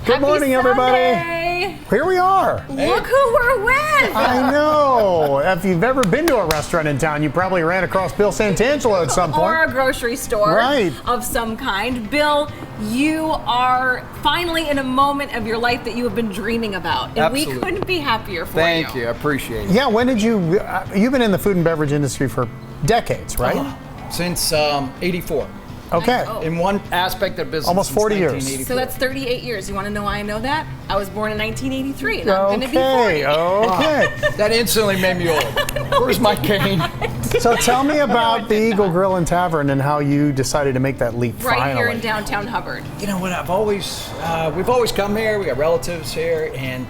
Good morning, everybody. Here we are. Look who we're with. I know. If you've ever been to a restaurant in town, you probably ran across Bill Santangelo at some point. Or a grocery store of some kind. Bill, you are finally in a moment of your life that you have been dreaming about. And Absolutely. We couldn't be happier for Thank you. I appreciate it. Yeah, when did you, you've been in the food and beverage industry for decades, right? Since 84. Okay. Oh. In one aspect of business. Almost 40 years. So that's 38 years. You want to know why I know that? I was born in 1983 and I'm going to be 40. Okay. That instantly made me old. Where's my cane? So tell me about the Eagle Grill and Tavern and how you decided to make that leap Right here in downtown Hubbard. You know what? We've always come here. We got relatives here, and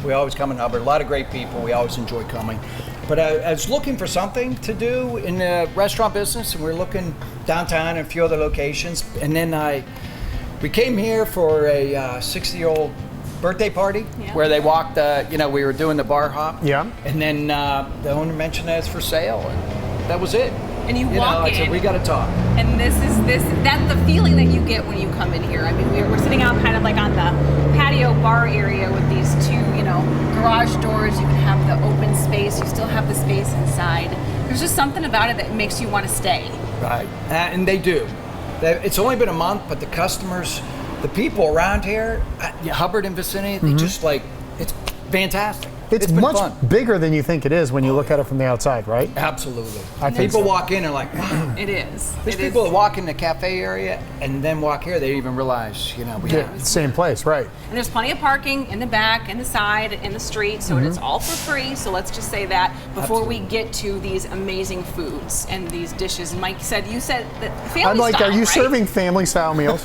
we always come in Hubbard. A lot of great people. We always enjoy coming. But I was looking for something to do in the restaurant business, and we're looking downtown and a few other locations. And then we came here for a 60-year-old birthday party where they walked, we were doing the bar hop. Yeah. And then the owner mentioned that it's for sale, and that was it. And you walk in. I said, we got to talk. And that's the feeling that you get when you come in here. I mean, we're sitting out kind of like on the patio bar area with these two, garage doors. You can have the open space. You still have the space inside. There's just something about it that makes you want to stay. Right, and they do. It's only been a month, but the customers, the people around here, Hubbard and vicinity, they just it's fantastic. It's been much fun. bigger than you think it is when you look at it from the outside, right? Absolutely. I think People so. walk in and are like, wow. It is. There's people that walk in the cafe area and then walk here, they didn't even realize, we have. Same place, right? And there's plenty of parking in the back, in the side, in the street, so it's all for free. So let's just say that before we get to these amazing foods and these dishes. And Mike said, you said that family I'm like, style, are you right? serving family style meals?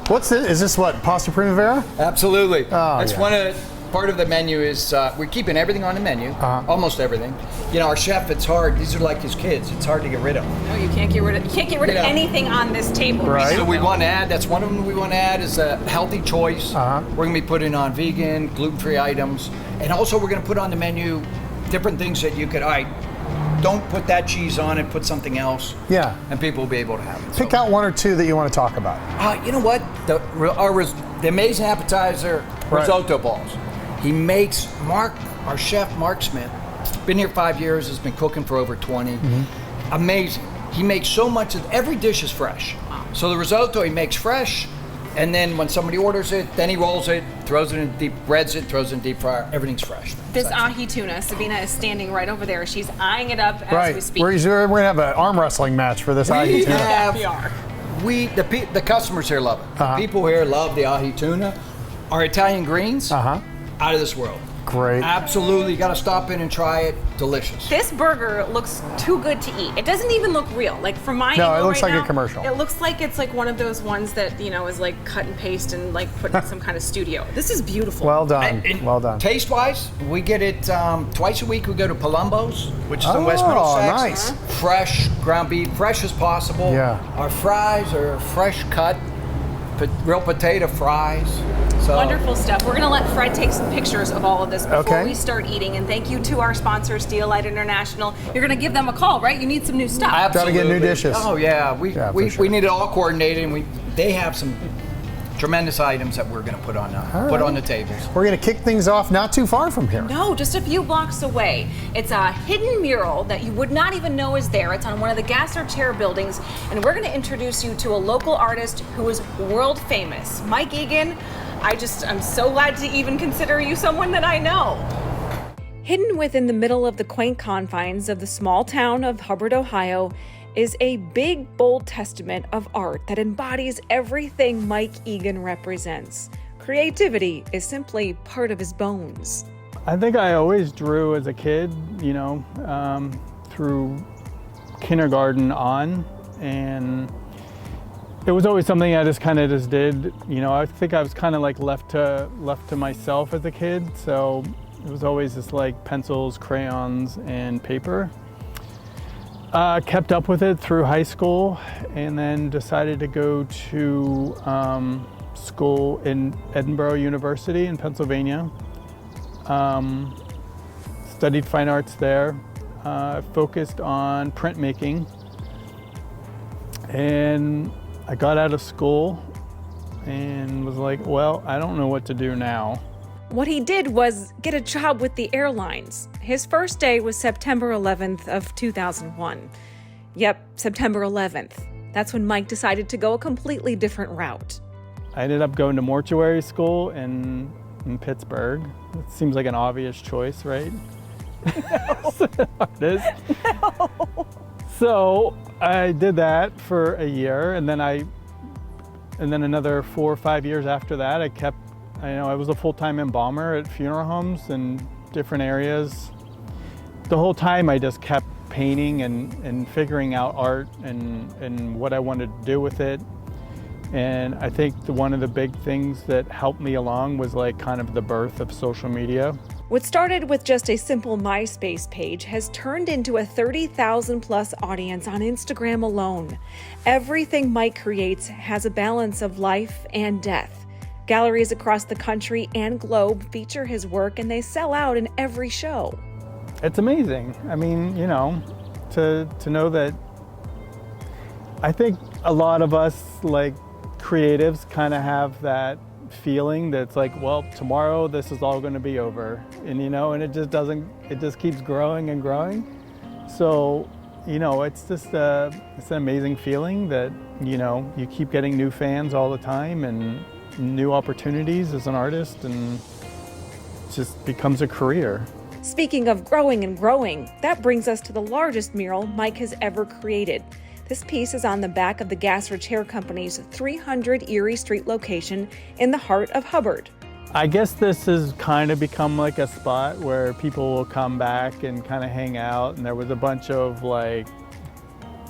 What's this? Is this what, pasta primavera? Absolutely. Oh, That's yeah. Part of the menu is we're keeping everything on the menu, almost everything. Our chef, it's hard. These are like his kids. It's hard to get rid of. No, you can't get rid of anything on this table. Right. So we want to add, that's one of them we want to add is a healthy choice. We're going to be putting on vegan, gluten-free items. And also we're going to put on the menu different things that you could, don't put that cheese on it, put something else. Yeah. And people will be able to have it. Pick out one or two that you want to talk about. You know what? The amazing appetizer, risotto balls. He makes our chef, Mark Smith, been here 5 years, has been cooking for over 20. Amazing. He makes so much of every dish is fresh. So the risotto he makes fresh, and then when somebody orders it, then he rolls it, throws it in breads it, throws it in deep fryer. Everything's fresh. This ahi tuna, Sabina is standing right over there. She's eyeing it up as we speak. We're going to have an arm wrestling match for this ahi tuna. The customers here love it. The people here love the ahi tuna. Our Italian greens, out of this world. Great. Absolutely, you got to stop in and try it. Delicious. This burger looks too good to eat. It doesn't even look real. Like from my angle it looks right like now, a commercial. It looks like it's like one of those ones that is like cut and paste and like put in some kind of studio. This is beautiful. Well done. Well done. Taste-wise, we get it twice a week. We go to Palumbo's, which is in West Middlesex. Nice. Fresh ground beef, fresh as possible. Yeah. Our fries are fresh cut, real potato fries. So. Wonderful stuff. We're going to let Fred take some pictures of all of this before we Okay. start eating. And thank you to our sponsor, Steel Light International. You're going to give them a call, right? You need some new stuff. Absolutely. Gotta get new dishes. Oh yeah, we need it all coordinated, and they have some tremendous items that we're going to put on the tables. We're going to kick things off not too far from here. No, just a few blocks away. It's a hidden mural that you would not even know is there. It's on one of the Gasser Chair buildings, and we're going to introduce you to a local artist who is world famous, Mike Egan. I'm so glad to even consider you someone that I know. Hidden within the middle of the quaint confines of the small town of Hubbard, Ohio, is a big, bold testament of art that embodies everything Mike Egan represents. Creativity is simply part of his bones. I think I always drew as a kid, through kindergarten on, and it was always something I just did. I think I was kind of like left to myself as a kid, so it was always just like pencils, crayons, and paper. Kept up with it through high school, and then decided to go to school in Edinburgh University in Pennsylvania. Studied fine arts there, focused on printmaking, and I got out of school and was like, well, I don't know what to do now. What he did was get a job with the airlines. His first day was September 11th of 2001. Yep, September 11th. That's when Mike decided to go a completely different route. I ended up going to mortuary school in Pittsburgh. It seems like an obvious choice, right? It is. No. So I did that for a year, and then another 4 or 5 years after that, I was a full-time embalmer at funeral homes in different areas. The whole time I just kept painting and figuring out art and what I wanted to do with it. And I think one of the big things that helped me along was like kind of the birth of social media. What started with just a simple MySpace page has turned into a 30,000 plus audience on Instagram alone. Everything Mike creates has a balance of life and death. Galleries across the country and globe feature his work, and they sell out in every show. It's amazing. I mean, to know that I think a lot of us like creatives kind of have that feeling that's like, well, tomorrow this is all going to be over, and it just doesn't. It just keeps growing and growing. So, it's just it's an amazing feeling that you keep getting new fans all the time and new opportunities as an artist, and it just becomes a career. Speaking of growing and growing, that brings us to the largest mural Mike has ever created. This piece is on the back of the Gasser Chair Company's 300 Erie Street location in the heart of Hubbard. I guess this has kind of become like a spot where people will come back and kind of hang out, and there was a bunch of like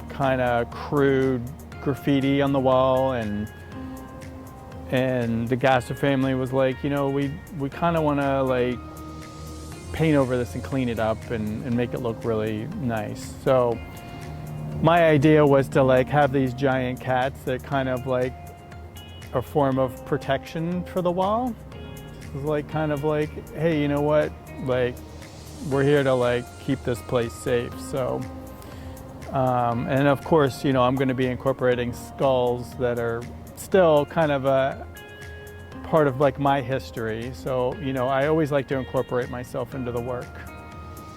kind of crude graffiti on the wall, and the Gasser family was like, we kind of want to like paint over this and clean it up and make it look really nice. So my idea was to like have these giant cats that kind of like a form of protection for the wall. It was like kind of like, hey, you know what? Like, we're here to like keep this place safe. So, and of course, I'm going to be incorporating skulls that are still kind of a part of like my history. So, I always like to incorporate myself into the work.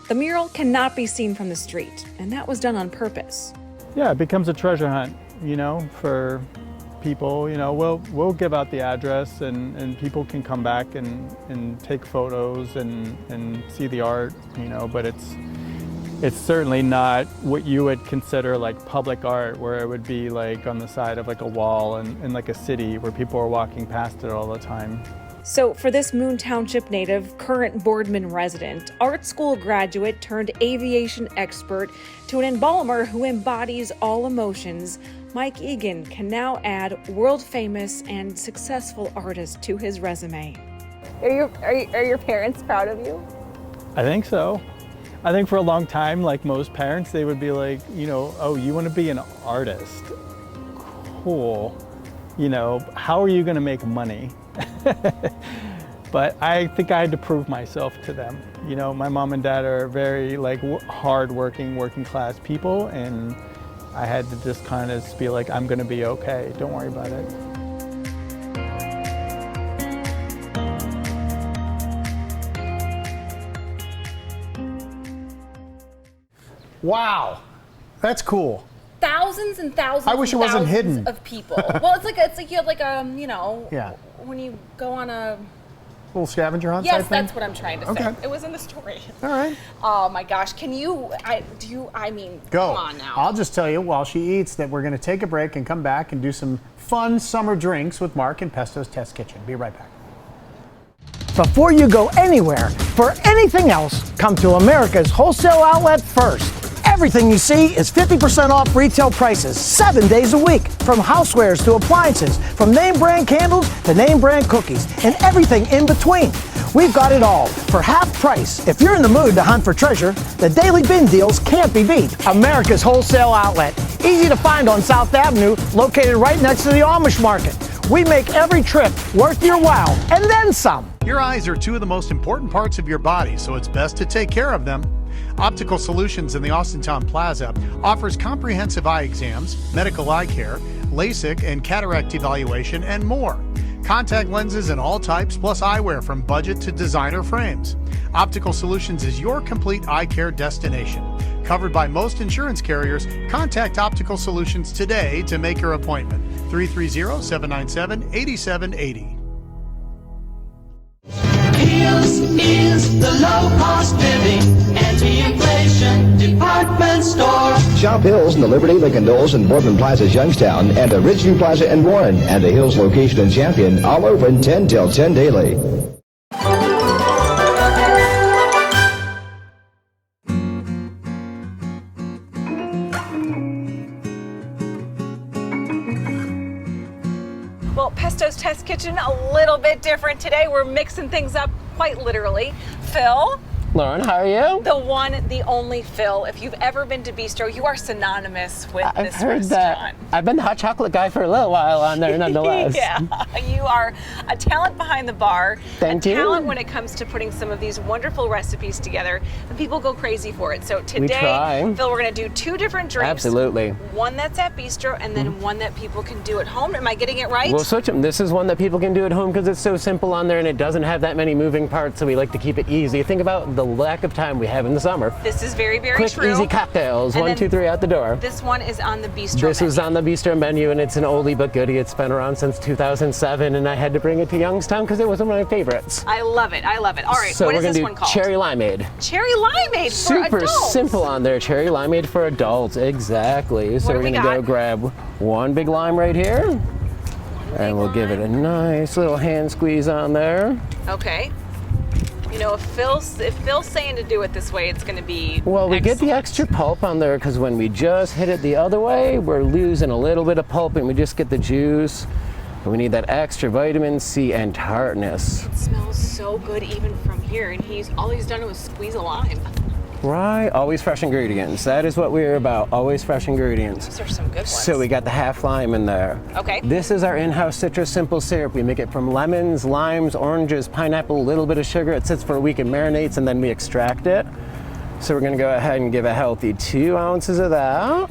The mural cannot be seen from the street, and that was done on purpose. Yeah, it becomes a treasure hunt, for people. We'll give out the address, and people can come back and take photos and see the art, but it's certainly not what you would consider like public art, where it would be like on the side of like a wall in like a city where people are walking past it all the time. So for this Moon Township native, current Boardman resident, art school graduate turned aviation expert to an embalmer who embodies all emotions, Mike Egan can now add world-famous and successful artist to his resume. Are your parents proud of you? I think so. I think for a long time, like most parents, they would be like, oh, you want to be an artist? Cool. How are you going to make money? But I think I had to prove myself to them. My mom and dad are very like hard-working, working-class people, and I had to just kind of be like, I'm going to be okay. Don't worry about it. Wow, that's cool. Thousands and thousands. I wish it wasn't hidden. Of people. Well, it's like you have like Yeah. when you go on a Little scavenger hunt. yes, type thing? that's what I'm trying to Okay. say. It was in the story. All right. Oh my gosh, can you? Go. Come on now. I'll just tell you while she eats that we're going to take a break and come back and do some fun summer drinks with Mark in Pesto's Test Kitchen. Be right back. Before you go anywhere, for anything else, come to America's wholesale outlet first. Everything you see is 50% off retail prices 7 days a week. From housewares to appliances, from name brand candles to name brand cookies, and everything in between. We've got it all for half price. If you're in the mood to hunt for treasure, the daily bin deals can't be beat. America's wholesale outlet. Easy to find on South Avenue, located right next to the Amish market. We make every trip worth your while, and then some. Your eyes are two of the most important parts of your body, so it's best to take care of them. Optical Solutions in the Austintown Plaza offers comprehensive eye exams, medical eye care, LASIK and cataract evaluation, and more. Contact lenses in all types, plus eyewear from budget to designer frames. Optical Solutions is your complete eye care destination. Covered by most insurance carriers, contact Optical Solutions today to make your appointment. 330-797-8780. Heels is the low-cost living anti-inflation department store. Shop Hills in the Liberty, Lincoln Knolls, and Boardman Plaza's Youngstown, and the Ridgeview Plaza in Warren, and the Hills location in Champion, all open 10 till 10 daily. Well, Pesto's Test Kitchen, a little bit different today. We're mixing things up quite literally. Phil. Lauren, how are you? The one, the only Phil. If you've ever been to Bistro, you are synonymous with I've this heard restaurant. that. I've been the hot chocolate guy for a little while on there, nonetheless. Yeah, you are a talent behind the bar. Thank you. A talent when it comes to putting some of these wonderful recipes together, and people go crazy for it. So today, try. Phil, we're going to do two different drinks. Absolutely. One that's at Bistro, and then one that people can do at home. Am I getting it right? We'll switch them. This is one that people can do at home because it's so simple on there and it doesn't have that many moving parts, so we like to keep it easy. Think about the lack of time we have in the summer. This is very, very Quick, true. easy cocktails. And 1, then 2, 3 out the door. This one is on the Bistro This menu. is on the Bistro menu, and it's an oldie but goodie. It's been around since 2007, and I had to bring it to Youngstown because it was one of my favorites. I love it. I love it. All right, So what we're is gonna this do one called? cherry limeade. Cherry limeade for Super adults. simple on there. Cherry limeade for adults. Exactly. So What do we're we going to go got? grab one big lime right here. And we'll give it a nice little hand squeeze on there. Okay. You know, if Phil's saying to do it this way, it's going to be Well, we get the excellent. extra pulp on there because when we just hit it the other way, we're losing a little bit of pulp and we just get the juice. And we need that extra vitamin C and tartness. It smells so good even from here, and all he's done was squeeze a lime. Right? Always fresh ingredients. That is what we're about. Always fresh ingredients. Those are some good ones. So we got the half lime in there. Okay. This is our in-house citrus simple syrup. We make it from lemons, limes, oranges, pineapple, a little bit of sugar. It sits for a week and marinates, and then we extract it. So we're gonna go ahead and give a healthy 2 ounces of that.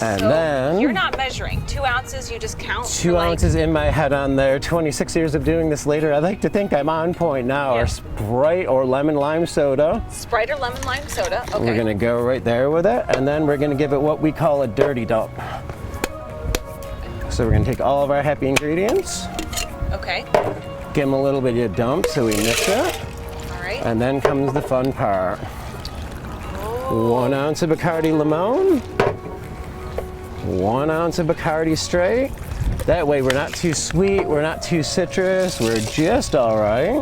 And So then you're not measuring 2 ounces. You just count. 2 ounces in my head on there. 26 years of doing this later, I like to think I'm on point now. Yeah. Our Sprite or lemon lime soda. Sprite or lemon lime soda. Okay. We're gonna go right there with it, and then we're gonna give it what we call a dirty dump. So we're gonna take all of our happy ingredients, Okay. give them a little bit of dump so we mix it, All right. and then comes the fun part. 1 ounce of Bacardi Limon, 1 ounce of Bacardi Straight. That way we're not too sweet, we're not too citrus, we're just all right.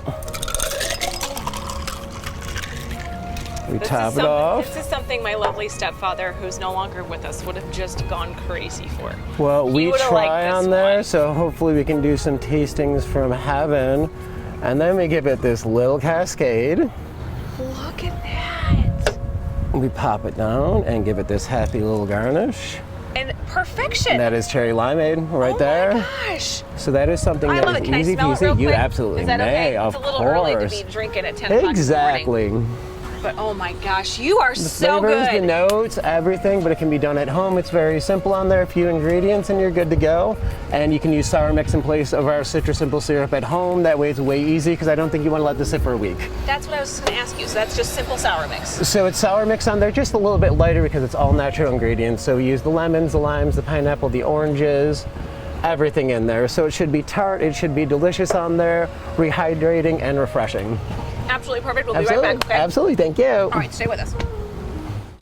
We top it off. This is something my lovely stepfather, who's no longer with us, would have just gone crazy for. Well, He we would've try liked this on there, one. so hopefully we can do some tastings from heaven. And then we give it this little cascade. Look at that. We pop it down and give it this happy little garnish. And perfection. And that is cherry limeade right there. Oh my gosh. So that is something I that love is it. Can I easy smell it peasy. real You quick? absolutely Is that may, okay? of It's a little course. early to be drinking at 10 o'clock in the morning. Exactly. But oh my gosh, you are The so flavors, good. the notes, everything, but it can be done at home. It's very simple on there, a few ingredients and you're good to go. And you can use sour mix in place of our citrus simple syrup at home. That way it's way easy because I don't think you want to let this sit for a week. That's what I was going to ask you. So that's just simple sour mix. So it's sour mix on there, just a little bit lighter because it's all natural ingredients. So we use the lemons, the limes, the pineapple, the oranges, everything in there. So it should be tart, it should be delicious on there, rehydrating and refreshing. Absolutely perfect. We'll Absolutely, be right back. Okay? absolutely, thank you. All right, stay with us.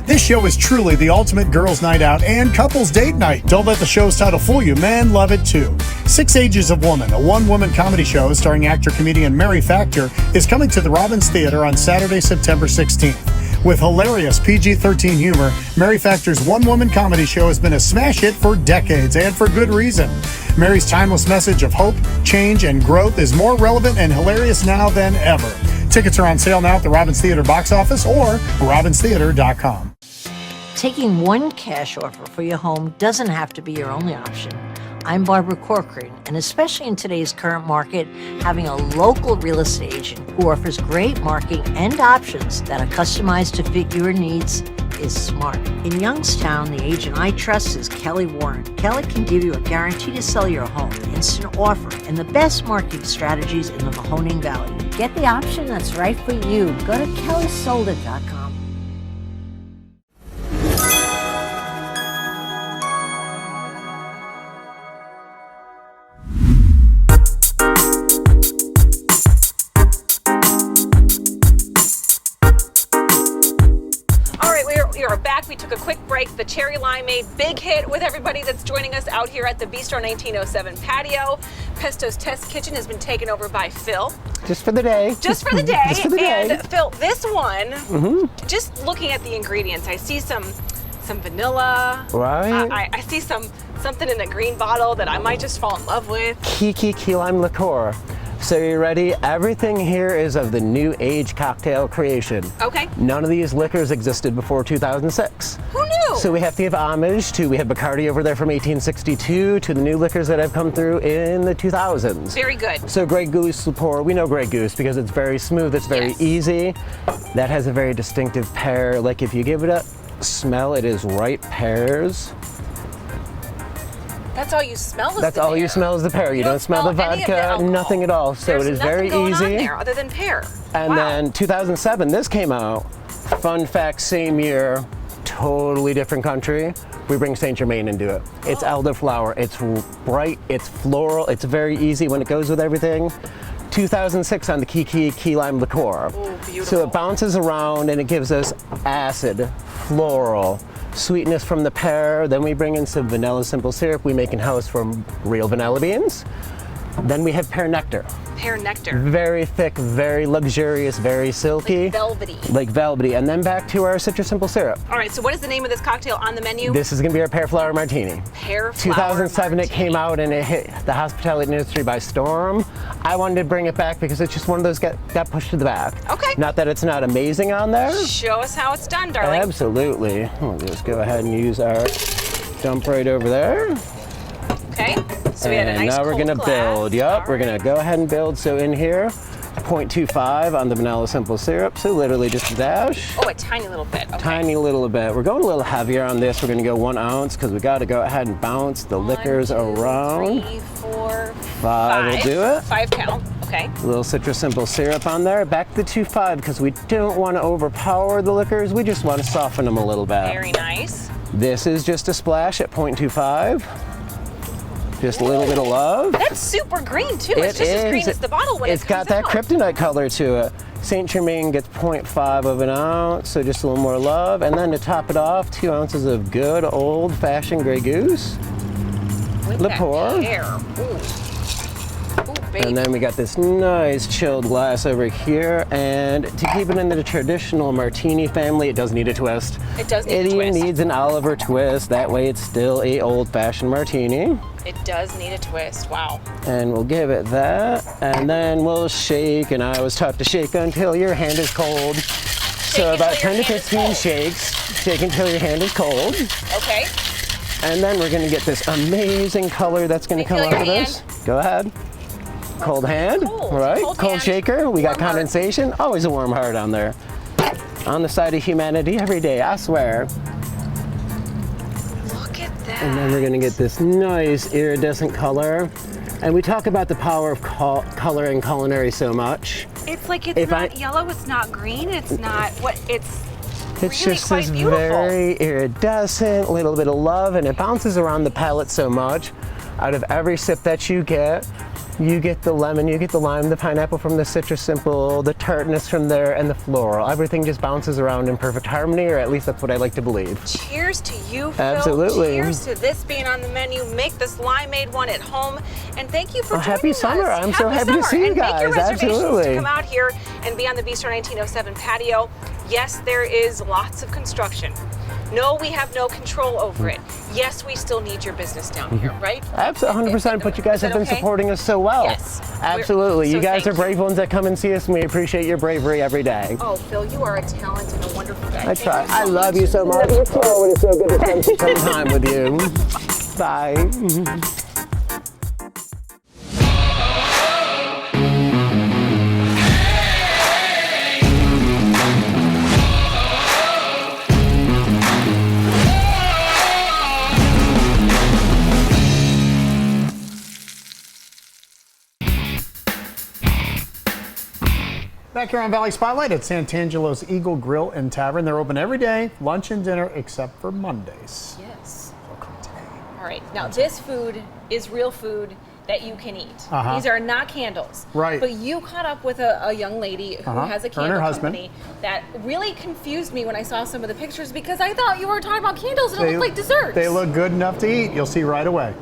This show is truly the ultimate girls' night out and couples date night. Don't let the show's title fool you. Men love it too. 6 Ages of Woman, a one-woman comedy show starring actor-comedian Mary Factor, is coming to the Robbins Theater on Saturday, September 16th. With hilarious PG-13 humor, Mary Factor's one-woman comedy show has been a smash hit for decades, and for good reason. Mary's timeless message of hope, change, and growth is more relevant and hilarious now than ever. Tickets are on sale now at the Robbins Theater box office or robbinstheater.com. Taking one cash offer for your home doesn't have to be your only option. I'm Barbara Corcoran, and especially in today's current market, having a local real estate agent who offers great marketing and options that are customized to fit your needs is smart. In Youngstown, the agent I trust is Kelly Warren. Kelly can give you a guarantee to sell your home, instant offer, and the best marketing strategies in the Mahoning Valley. Get the option that's right for you. Go to kellysoldit.com. We are back. We took a quick break. The cherry limeade big hit with everybody that's joining us out here at the Bistro 1907 patio. Pesto's Test Kitchen has been taken over by Phil. Just for the day. Just for the day. Just for the day. And Phil, this one, just looking at the ingredients, I see some vanilla. Right. I see something in a green bottle that I might just fall in love with. Key lime liqueur. So you ready? Everything here is of the new age cocktail creation. Okay. None of these liquors existed before 2006. Who knew? So we have to give homage to, we have Bacardi over there from 1862, to the new liquors that have come through in the 2000s. Very good. So Grey Goose liqueur, we know Grey Goose because it's very smooth, it's very easy. That has a very distinctive pear. Like if you give it a smell, it is ripe pears. That's all you smell is That's the all pear. you smell is the pear. You don't smell the any of vodka, alcohol. nothing at all. So There's it is very nothing going easy. on there other than pear. And then 2007, this came out. Fun fact, same year, totally different country. We bring Saint Germain into it. It's elderflower. It's bright. It's floral. It's very easy when it goes with everything. 2006 on the key lime liqueur. Ooh, beautiful. So it bounces around and it gives us acid, floral, sweetness from the pear. Then we bring in some vanilla simple syrup we make in-house from real vanilla beans. Then we have pear nectar. Pear nectar. Very thick, very luxurious, very silky. Like velvety. Like velvety. And then back to our citrus simple syrup. All right, so what is the name of this cocktail on the menu? This is gonna be our pear flower martini. Pear flower 2007 martini. it came out and it hit the hospitality industry by storm. I wanted to bring it back because it's just one of those got pushed to the back. Okay. Not that it's not amazing on there. Show us how it's done, darling. Absolutely. We'll just go ahead and use our dump right over there. Okay, so we had a And nice now we're cold gonna glass. build. Yep, All we're gonna right. go ahead and build. So in here, 0.25 on the vanilla simple syrup. So literally just a dash. Oh, a tiny little bit. Okay. Tiny little bit. We're going a little heavier on this. We're gonna go 1 ounce because we gotta go ahead and bounce the liquors 1, 2, around. 3, 4, 5 will do it. 5 count. Okay. A little citrus simple syrup on there. Back to 2.5 because we don't want to overpower the liquors. We just want to soften them a little bit. Very nice. This is just a splash at 0.25. Just a little bit of love. That's super green too. It's just as green as the bottle when It's it got comes that out. kryptonite color to it. Saint Germain gets 0.5 of an ounce, so just a little more love. And then to top it off, 2 ounces of good old-fashioned Grey Goose. With liqueur. that pear. Ooh. Ooh, baby. And then we got this nice chilled glass over here. And to keep it in the traditional martini family, it does need a twist. It does need It a even twist. needs an Oliver twist. That way it's still a old-fashioned martini. It does need a twist. Wow. And we'll give it that. And then we'll shake. And I was taught to shake until your hand is cold. So until about your 10 to hand is 15 cold. shakes. Shake until your hand is cold. Okay. And then we're gonna get this amazing color that's gonna Can come you feel out of your this. Go ahead. Cold hand, cold. right? Cold Cold hand, shaker. We got warm heart. condensation. Always a warm heart on there. On the side of humanity every day, I swear. Look at that. And then we're gonna get this nice iridescent color. And we talk about the power of color in culinary so much. It's like it's If not I- yellow. It's not green. It's not what it's. It's really just quite this beautiful. very iridescent, little bit of love, and it bounces around the palate so much. Out of every sip that you get the lemon, you get the lime, the pineapple from the citrus simple, the tartness from there, and the floral. Everything just bounces around in perfect harmony, or at least that's what I like to believe. Cheers to you, Phil. Absolutely. Cheers to this being on the menu. Make this limeade one at home. And thank you for joining happy us. summer. I'm so happy to summer. see you and make your guys. reservations Absolutely. to come out here and be on the Bistro 1907 patio. Yes, there is lots of construction. No, we have no control over it. Yes, we still need your business down here, right? Absolutely, 100%, but you guys Is have that been okay? supporting us so well. Yes. Absolutely. So You guys are thank you. brave ones that come and see us, and we appreciate your bravery every day. Oh, Phil, you are a talent and a wonderful guy. I Thank try. you so I love much. you so much. Oh, it is so good to spend some time with you. Bye. Back here on Valley Spotlight at Santangelo's Eagle Grill and Tavern. They're open every day, lunch and dinner, except for Mondays. Yes. Welcome today. All right. Now, this food is real food that you can eat. These are not candles. Right. But you caught up with a young lady who has a candle company that really confused me when I saw some of the pictures because I thought you were talking about candles and it looked like desserts. They look good enough to eat. You'll see right away.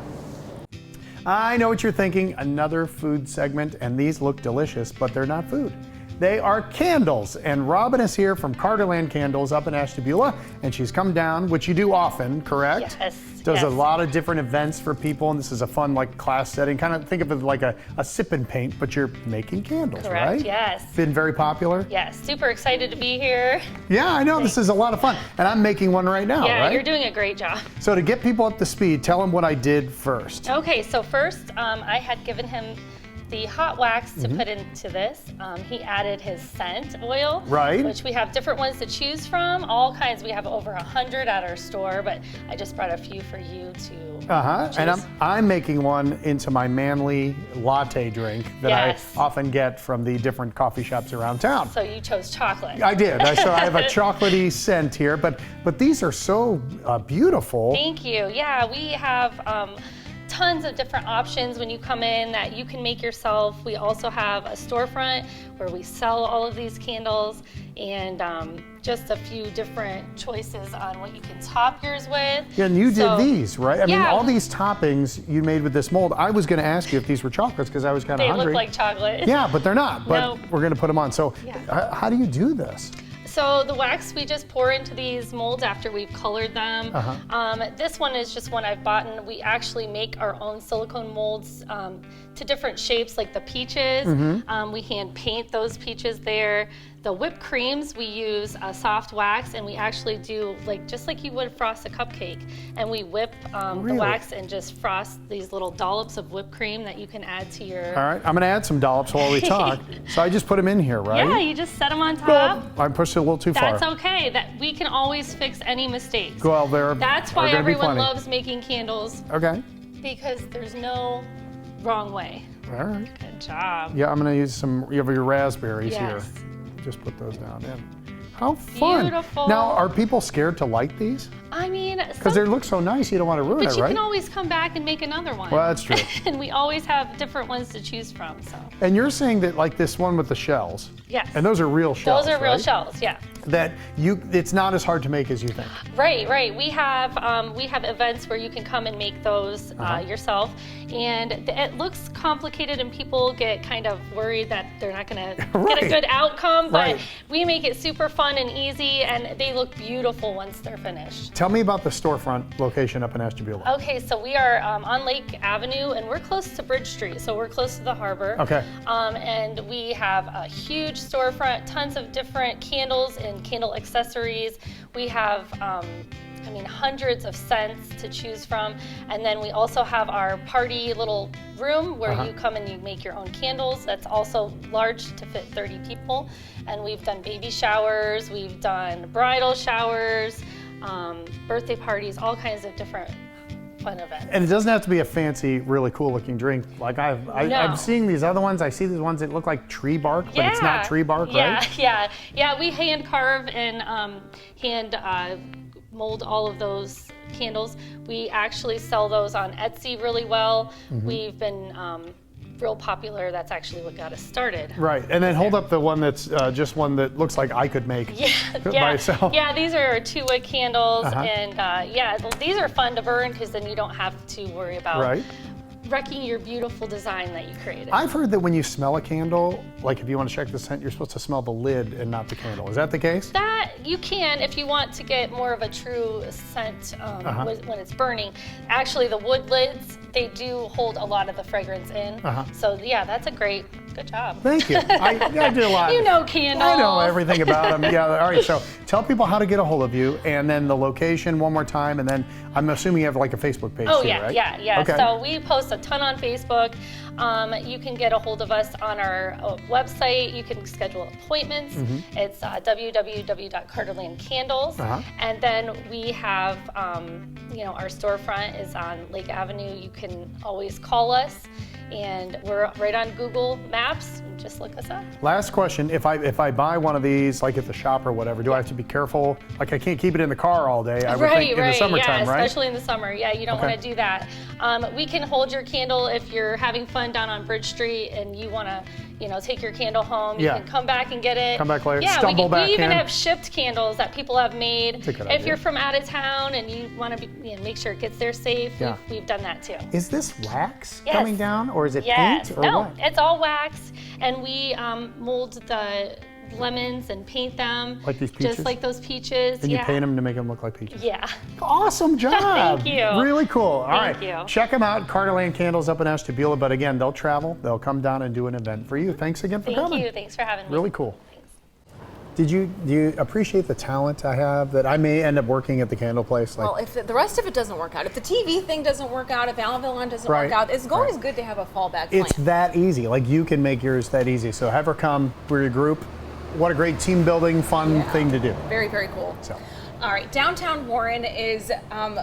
I know what you're thinking, another food segment, and these look delicious, but they're not food. They are candles, and Robin is here from Carterland Candles up in Ashtabula, and she's come down, which you do often, correct? Yes. Does a lot of different events for people, and this is a fun class setting. Kind of think of it like a sip and paint, but you're making candles, Correct, right? yes. Been very popular? Yes, super excited to be here. Yeah, I know, this is a lot of fun, and I'm making one right now, Yeah, right? you're doing a great job. So to get people up to speed, tell them what I did first. Okay, so first I had given him the hot wax to put into this. He added his scent oil, Right. which we have different ones to choose from, all kinds. We have over 100 at our store, but I just brought a few for you to And choose. I'm making one into my manly latte drink that Yes. I often get from the different coffee shops around town. So you chose chocolate. I did. So I have a chocolatey scent here, but these are so beautiful. Thank you. Yeah, we have tons of different options when you come in that you can make yourself. We also have a storefront where we sell all of these candles and just a few different choices on what you can top yours with. Yeah, and you So- did these, right? I mean, Yeah. all these toppings you made with this mold. I was going to ask you if these were chocolates because I was kind of They hungry. look like chocolate. Yeah, but they're not. But No. we're going to put them on. So how do you do this? So the wax we just pour into these molds after we've colored them. This one is just one I've bought, and we actually make our own silicone molds to different shapes, like the peaches. We hand paint those peaches there. The whipped creams, we use a soft wax, and we actually do just like you would frost a cupcake. And we whip the wax and just frost these little dollops of whipped cream that you can add to your. All right, I'm going to add some dollops while we talk. So I just put them in here, right? Yeah, you just set them on top. Well, I pushed it a little too far. That's okay. That we can always fix any mistakes. Well, That's why everyone loves making candles, Okay. because there's no wrong way. All right. Good job. Yeah, I'm going to use some of your raspberries Yes. here. Just put those down in. How fun. Beautiful. Now, are people scared to light these? I mean, Because they look so nice, you don't want to ruin but it, you right? can always come back and make another one. Well, that's true. And we always have different ones to choose from. So And you're saying that like this one with the shells, yes, and those are real shells, those are real right? shells. Yeah. That it's not as hard to make as you think. Right. We have events where you can come and make those yourself, and it looks complicated, and people get kind of worried that they're not going to get a good outcome. But we make it super fun and easy, and they look beautiful once they're finished. Tell me about the storefront location up in Ashtabula. Okay, so we are on Lake Avenue, and we're close to Bridge Street, so we're close to the harbor. Okay. And we have a huge storefront, tons of different candles and candle accessories. We have, hundreds of scents to choose from. And then we also have our party little room where you come and you make your own candles. That's also large to fit 30 people. And we've done baby showers, we've done bridal showers, birthday parties, all kinds of different fun events. And it doesn't have to be a fancy, really cool looking drink. Like I'm seeing these other ones. I see these ones that look like tree bark, but it's not tree bark, right? Yeah. We hand carve and hand mold all of those candles. We actually sell those on Etsy really well. We've been real popular. That's actually what got us started. Right, and then hold up the one that's just one that looks like I could make by itself. Yeah, these are 2-wick candles, and these are fun to burn because then you don't have to worry about wrecking your beautiful design that you created. I've heard that when you smell a candle, like if you want to check the scent, you're supposed to smell the lid and not the candle. Is that the case? That you can if you want to get more of a true scent when it's burning. Actually, the wood lids, they do hold a lot of the fragrance in. So yeah, that's a good job. Thank you. I did a lot. You know candles. I know everything about them. Yeah, all right, so tell people how to get a hold of you and then the location one more time, and then I'm assuming you have like a Facebook page too, right? Yeah. Okay. So we post a ton on Facebook. You can get a hold of us on our website. You can schedule appointments. It's www.carterlandcandles. And then we have, our storefront is on Lake Avenue. You can always call us and we're right on Google Maps. Just look us up. Last question, if I buy one of these, like at the shop or whatever, do I have to be careful? Like I can't keep it in the car all day, I would think in the summertime, yeah, right? Especially in the summer. Yeah, you don't want to do that. We can hold your candle if you're having fun down on Bridge Street and you want to, take your candle home. You can come back and get it. Come back later, yeah, stumble back in. We even have shipped candles that people have made. That's a good if idea. you're from out of town and you want to make sure it gets there safe, we've done that too. Is this wax Yes. coming down, or is it Yes. paint, or No, what? it's all wax, and we mold the lemons and paint them. Like these peaches? Just like those peaches. And you paint them to make them look like peaches? Yeah. Awesome job. Thank you. Really cool. All right. Thank you. Check them out, Carterland Candles up in Ashtabula. But again, they'll travel. They'll come down and do an event for you. Thanks again for coming. Thank you. Thanks for having me. Really cool. Thanks. Do you appreciate the talent I have that I may end up working at the candle place? Well, if the rest of it doesn't work out, if the TV thing doesn't work out, if Alvilon doesn't Right. work out, it's always Right. good to have a fallback plan. it's that easy. Like you can make yours that easy. So have her come for your group. What a great team building, fun thing to do. Very, very cool. So. All right, downtown Warren is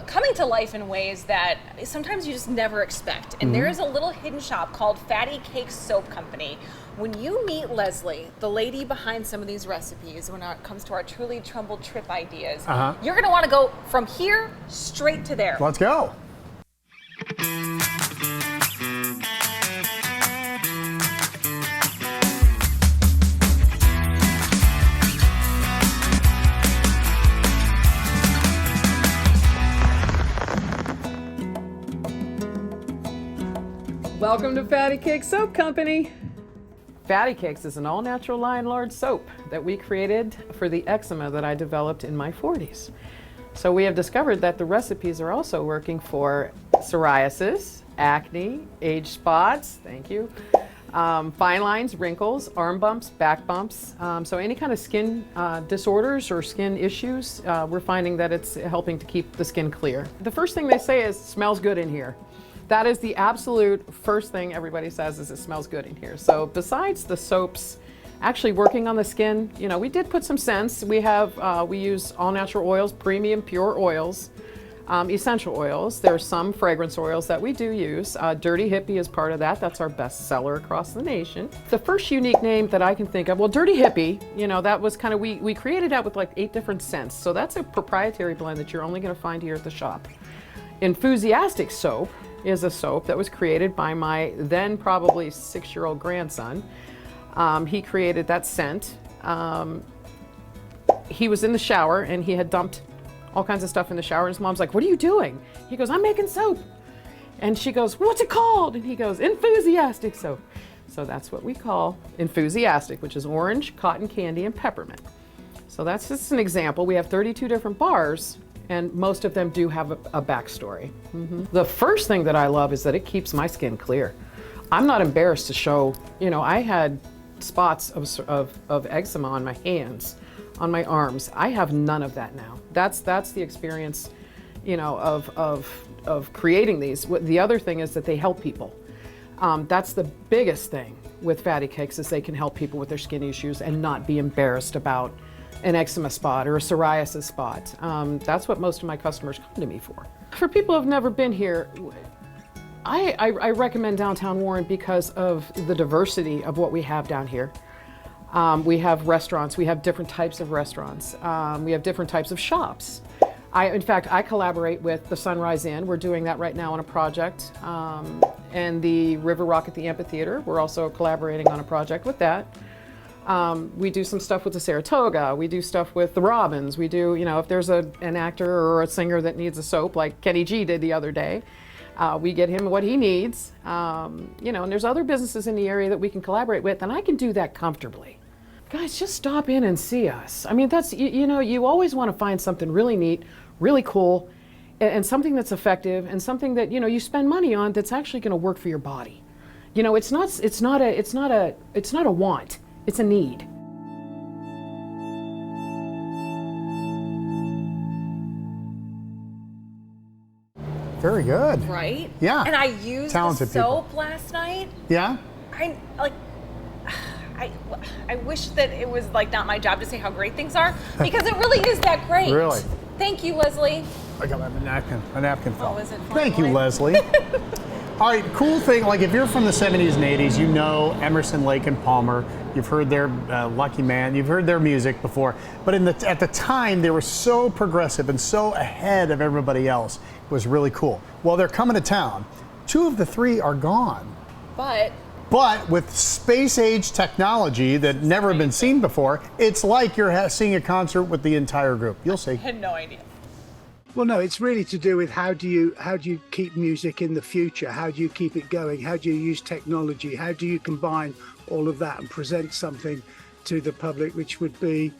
coming to life in ways that sometimes you just never expect. And there is a little hidden shop called Fatty Cake Soap Company. When you meet Leslie, the lady behind some of these recipes, when it comes to our truly Trumbull trip ideas, you're going to want to go from here straight to there. Let's go. Welcome to Fatty Cake Soap Company. Fatty Cakes is an all-natural Lion Lord soap that we created for the eczema that I developed in my 40s. So we have discovered that the recipes are also working for psoriasis, acne, age spots, thank you, fine lines, wrinkles, arm bumps, back bumps. So any kind of skin disorders or skin issues, we're finding that it's helping to keep the skin clear. The first thing they say is, smells good in here. That is the absolute first thing everybody says is it smells good in here. So besides the soaps actually working on the skin, we did put some scents. We use all natural oils, premium pure oils, essential oils. There's some fragrance oils that we do use. Dirty Hippy is part of that. That's our best seller across the nation. The first unique name that I can think of, well, Dirty Hippy, that was kind of, we created that with like 8 different scents. So that's a proprietary blend that you're only going to find here at the shop. Enthusiastic Soap is a soap that was created by my then probably 6-year-old grandson. He created that scent. He was in the shower and he had dumped all kinds of stuff in the shower. His mom's like, "What are you doing?" He goes, "I'm making soap." And she goes, "What's it called?" And he goes, "Enthusiastic Soap." So that's what we call Enthusiastic, which is orange, cotton candy, and peppermint. So that's just an example. We have 32 different bars, and most of them do have a backstory. The first thing that I love is that it keeps my skin clear. I'm not embarrassed to show, I had spots of eczema on my hands, on my arms. I have none of that now. That's the experience, of creating these. The other thing is that they help people. That's the biggest thing with Fatty Cakes is they can help people with their skin issues and not be embarrassed about an eczema spot or a psoriasis spot. That's what most of my customers come to me for. For people who have never been here, I recommend downtown Warren because of the diversity of what we have down here. We have restaurants, we have different types of restaurants, we have different types of shops. In fact, I collaborate with the Sunrise Inn. We're doing that right now on a project. And the River Rock at the Amphitheater, we're also collaborating on a project with that. We do some stuff with the Saratoga. We do stuff with the Robins. We do, if there's an actor or a singer that needs a soap, like Kenny G did the other day, we get him what he needs. And there's other businesses in the area that we can collaborate with, and I can do that comfortably. Guys, just stop in and see us. I mean, that's, you always want to find something really neat, really cool, and something that's effective, and something that, you spend money on that's actually going to work for your body. It's not a want. It's a need. Very good. Right? Yeah. And I used Talented the soap last night. Yeah? I wish that it was not my job to say how great things are, because it really is that great. Really? Thank you, Leslie. I got a napkin fell. Oh, is it? Thank you, Leslie. All right, cool thing, like if you're from the 70s and 80s, you know Emerson, Lake and Palmer. You've heard their Lucky Man, you've heard their music before. But at the time, they were so progressive and so ahead of everybody else. It was really cool. Well, they're coming to town. 2 of the 3 are gone. But with space-age technology that never been seen before, it's like you're seeing a concert with the entire group. You'll see. I had no idea. Well, no, it's really to do with how do you keep music in the future? How do you keep it going? How do you use technology? How do you combine all of that and present something to the public which would be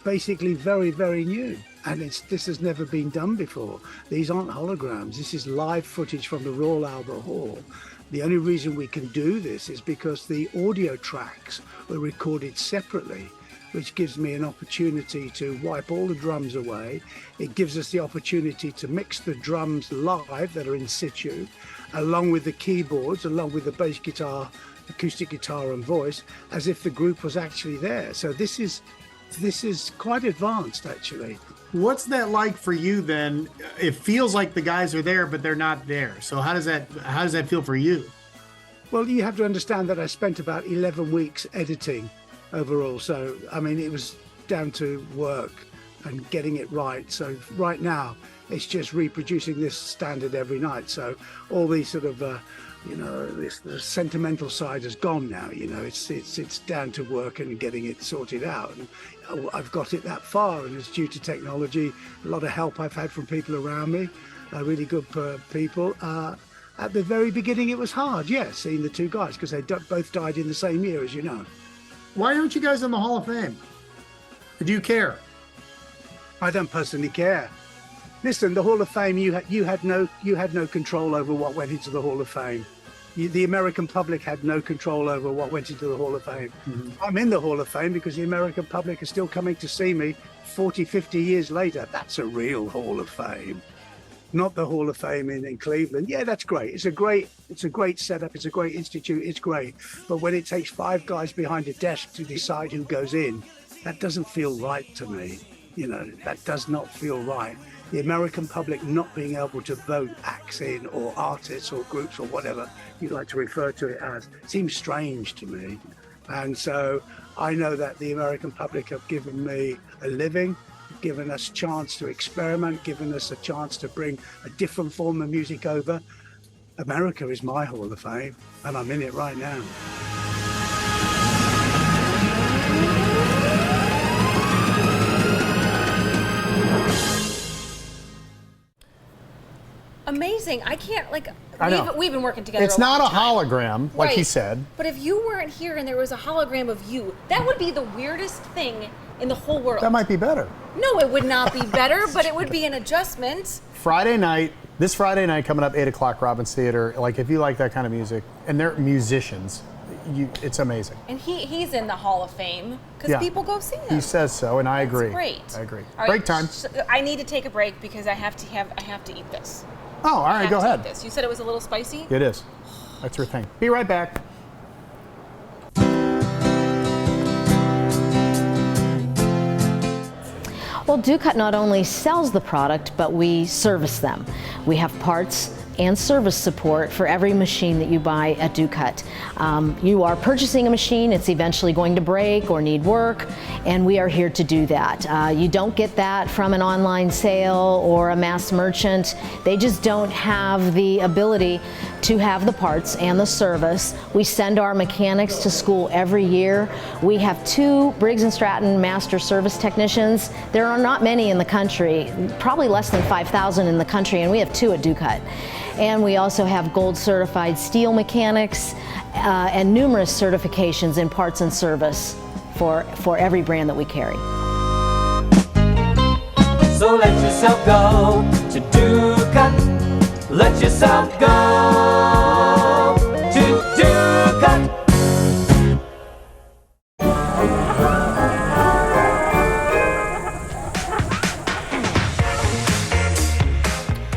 basically very, very new? And this has never been done before. These aren't holograms. This is live footage from the Royal Albert Hall. The only reason we can do this is because the audio tracks were recorded separately, which gives me an opportunity to wipe all the drums away. It gives us the opportunity to mix the drums live that are in situ, along with the keyboards, along with the bass guitar, acoustic guitar and voice, as if the group was actually there. So this is quite advanced, actually. What's that like for you then? It feels like the guys are there, but they're not there. So how does that feel for you? Well, you have to understand that I spent about 11 weeks editing overall. So, I mean, it was down to work and getting it right. So right now, it's just reproducing this standard every night. So all these sort of, the sentimental side has gone now. It's down to work and getting it sorted out. And I've got it that far, and it's due to technology. A lot of help I've had from people around me, really good people. At the very beginning, it was hard, seeing the 2 guys, because they both died in the same year, as you know. Why aren't you guys in the Hall of Fame? Do you care? I don't personally care. Listen, the Hall of Fame, you had no control over what went into the Hall of Fame. The American public had no control over what went into the Hall of Fame. Mm-hmm. I'm in the Hall of Fame because the American public is still coming to see me 40, 50 years later. That's a real Hall of Fame, not the Hall of Fame in Cleveland. Yeah, that's great. It's a great setup. It's a great institute. It's great. But when it takes 5 guys behind a desk to decide who goes in, that doesn't feel right to me. That does not feel right. The American public not being able to vote acts in, or artists or groups or whatever you'd like to refer to it as, seems strange to me. And so I know that the American public have given me a living, given us a chance to experiment, given us a chance to bring a different form of music over. America is my Hall of Fame, and I'm in it right now. Amazing. I can't, I know. we've been working together. It's not a hologram, like he said. But if you weren't here and there was a hologram of you, that would be the weirdest thing in the whole world. That might be better. No, it would not be better, but it would be an adjustment. This Friday night coming up, 8 o'clock, Robbins Theater. Like, if you like that kind of music, and they're musicians, it's amazing. And he's in the Hall of Fame because people go see him. He says so, and I agree. Great. I agree. All break right, time. I need to take a break because I have to eat this. Oh, all right, go ahead. You said it was a little spicy? It is. That's your thing. Be right back. Well, Ducat not only sells the product, but we service them. We have parts and service support for every machine that you buy at Ducat. You are purchasing a machine, it's eventually going to break or need work, and we are here to do that. You don't get that from an online sale or a mass merchant. They just don't have the ability to have the parts and the service. We send our mechanics to school every year. We have 2 Briggs & Stratton master service technicians. There are not many in the country, probably less than 5,000 in the country, and we have 2 at Ducat. And we also have gold certified steel mechanics and numerous certifications in parts and service for every brand that we carry. So let yourself go to Ducat. Let yourself go to Ducat.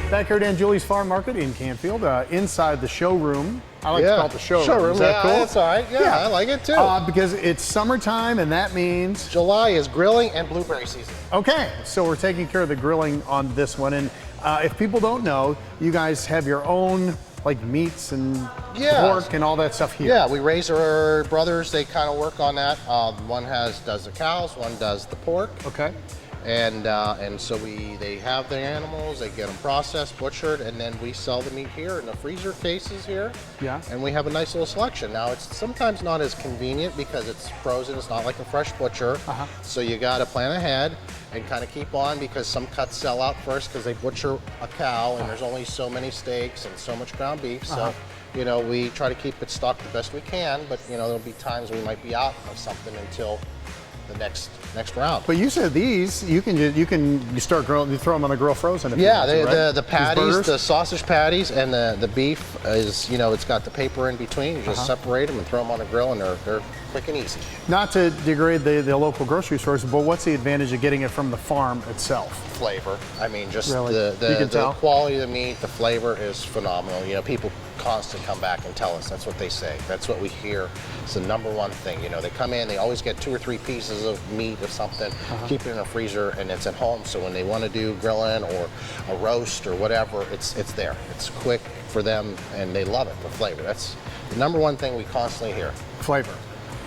Back here at Angiuli's Farm Market in Canfield, inside the showroom. I like to call it the showroom. Is that cool? That's all right. Yeah, I like it too. Because it's summertime, and that means July is grilling and blueberry season. Okay, so we're taking care of the grilling on this one, and If people don't know, you guys have your own like meats and Yeah. pork and all that stuff here. Yeah, we raise our brothers. They kind of work on that. One does the cows, one does the pork. Okay. And so they have their animals, they get them processed, butchered, and then we sell the meat here in the freezer cases here. Yeah. And we have a nice little selection. Now it's sometimes not as convenient because it's frozen. It's not like a fresh butcher. So you got to plan ahead and kind of keep on because some cuts sell out first because they butcher a cow and there's only so many steaks and so much ground beef. So you know, we try to keep it stocked the best we can, but you know, there'll be times we might be out of something until the next round. But you said these, you start grilling, you throw them on the grill frozen. If Yeah, you want to, right? the patties, the sausage patties, and the beef is, you know, it's got the paper in between. You just separate them and throw them on the grill, and they're quick and easy. Not to degrade the local grocery stores, but what's the advantage of getting it from the farm itself? Flavor. I mean, just Really? the quality of the meat, the flavor is phenomenal. You know, people constantly come back and tell us. That's what they say. That's what we hear. It's the number one thing. You know, they come in, they always get 2 or 3 pieces of meat or something, keep it in a freezer, and it's at home. So when they want to do grilling or a roast or whatever, it's there. It's quick for them, and they love it, the flavor. That's the number one thing we constantly hear. Flavor.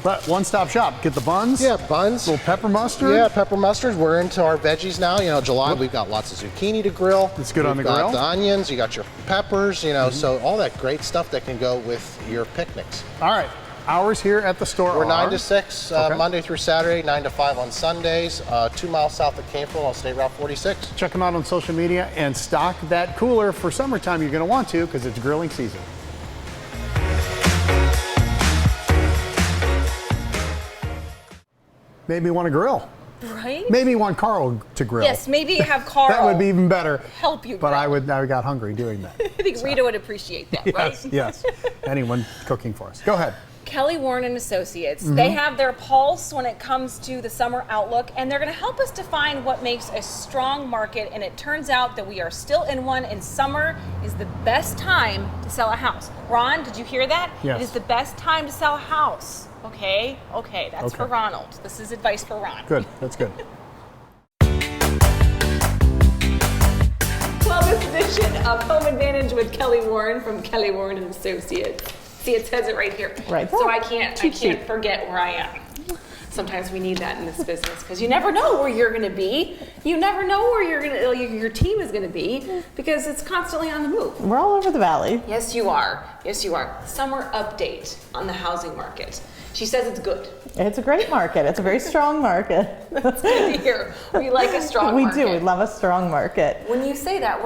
But one-stop shop. Get the buns. Yeah, buns. Little pepper mustard. Yeah, pepper mustard. We're into our veggies now. You know, July we've got lots of zucchini to grill. It's good on the We've got grill. the onions. You got your peppers. You know, so all that great stuff that can go with your picnics. All right. Hours here at the store We're are 9 to 6 Monday through Saturday, 9 to 5 on Sundays. 2 miles south of Campbell on State Route 46. Check them out on social media and stock that cooler for summertime. You're going to want to because it's grilling season. Maybe you want to grill. Right? Maybe you want Carl to grill. Yes, maybe have Carl That would be even better. help you But grill. I got hungry doing that. I think Rita would appreciate that, right? Yes. Anyone cooking for us. Go ahead. Kelly Warren and Associates. They have their pulse when it comes to the summer outlook, and they're going to help us define what makes a strong market. And it turns out that we are still in one, and summer is the best time to sell a house. Ron, did you hear that? Yes. It is the best time to sell a house. Okay, that's Okay. for Ronald. This is advice for Ron. Good. That's good. Well, this edition of Home Advantage with Kelly Warren from Kelly Warren and Associates. See, it says it right here. Right. So I can't forget where I am. Sometimes we need that in this business because you never know where you're going to be. You never know where your team is going to be because it's constantly on the move. We're all over the valley. Yes, you are. Yes, you are. Summer update on the housing market. She says it's good. It's a great market. It's a very strong market. That's good to hear. We like a strong market. We do. We love a strong market. When you say that,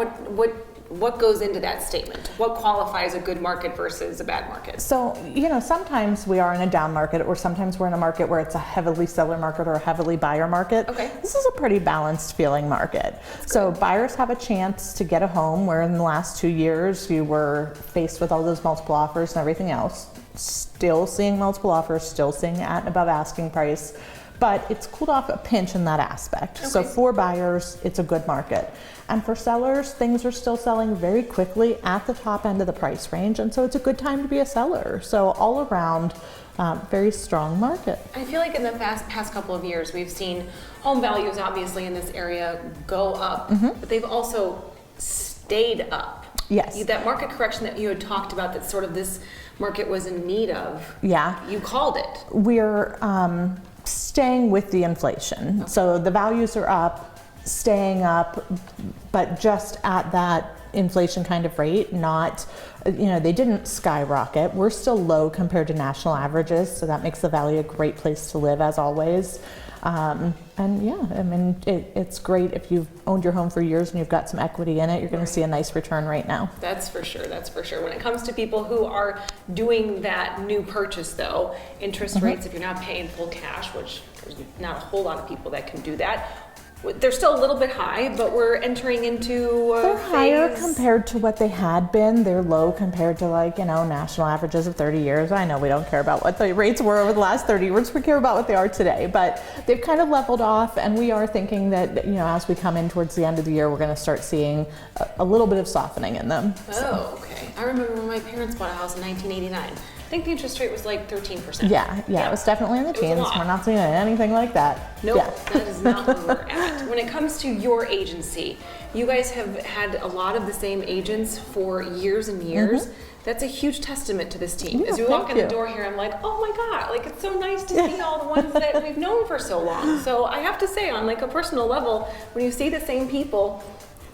what goes into that statement? What qualifies a good market versus a bad market? So, you know, sometimes we are in a down market, or sometimes we're in a market where it's a heavily seller market or a heavily buyer market. Okay. This is a pretty balanced feeling market. So buyers have a chance to get a home where in the last 2 years you were faced with all those multiple offers and everything else. Still seeing multiple offers, still seeing at and above asking price, but it's cooled off a pinch in that aspect. Okay. So for buyers, it's a good market. And for sellers, things are still selling very quickly at the top end of the price range, and so it's a good time to be a seller. So all around, very strong market. I feel like in the past couple of years, we've seen home values obviously in this area go up, but they've also stayed up. Yes. That market correction that you had talked about, that sort of this market was in need of. Yeah. You called it. We're staying with the inflation. Okay. So the values are up, staying up, but just at that inflation kind of rate, not, you know, they didn't skyrocket. We're still low compared to national averages, so that makes the valley a great place to live as always. And yeah, I mean, it's great if you've owned your home for years and you've got some equity in it, you're going to see a nice return right now. That's for sure. That's for sure. When it comes to people who are doing that new purchase, though, interest rates, if you're not paying full cash, which there's not a whole lot of people that can do that, they're still a little bit high, but we're entering into They're higher compared to what they had been. They're low compared to, like, you know, national averages of 30 years. I know we don't care about what the rates were over the last 30 years. We care about what they are today, but they've kind of leveled off, and we are thinking that, you know, as we come in towards the end of the year, we're going to start seeing a little bit of softening in them. Oh, okay. I remember when my parents bought a house in 1989. I think the interest rate was like 13%. Yeah, it was definitely in the It was a teens. lot. We're not doing anything like that. Nope, Yeah. that is not where we're at. When it comes to your agency, you guys have had a lot of the same agents for years and years. That's a huge testament to this team. Yeah, As we walk in thank the you. door here, I'm like, oh my God, like it's so nice to see all the ones that we've known for so long. So I have to say, on like a personal level, when you see the same people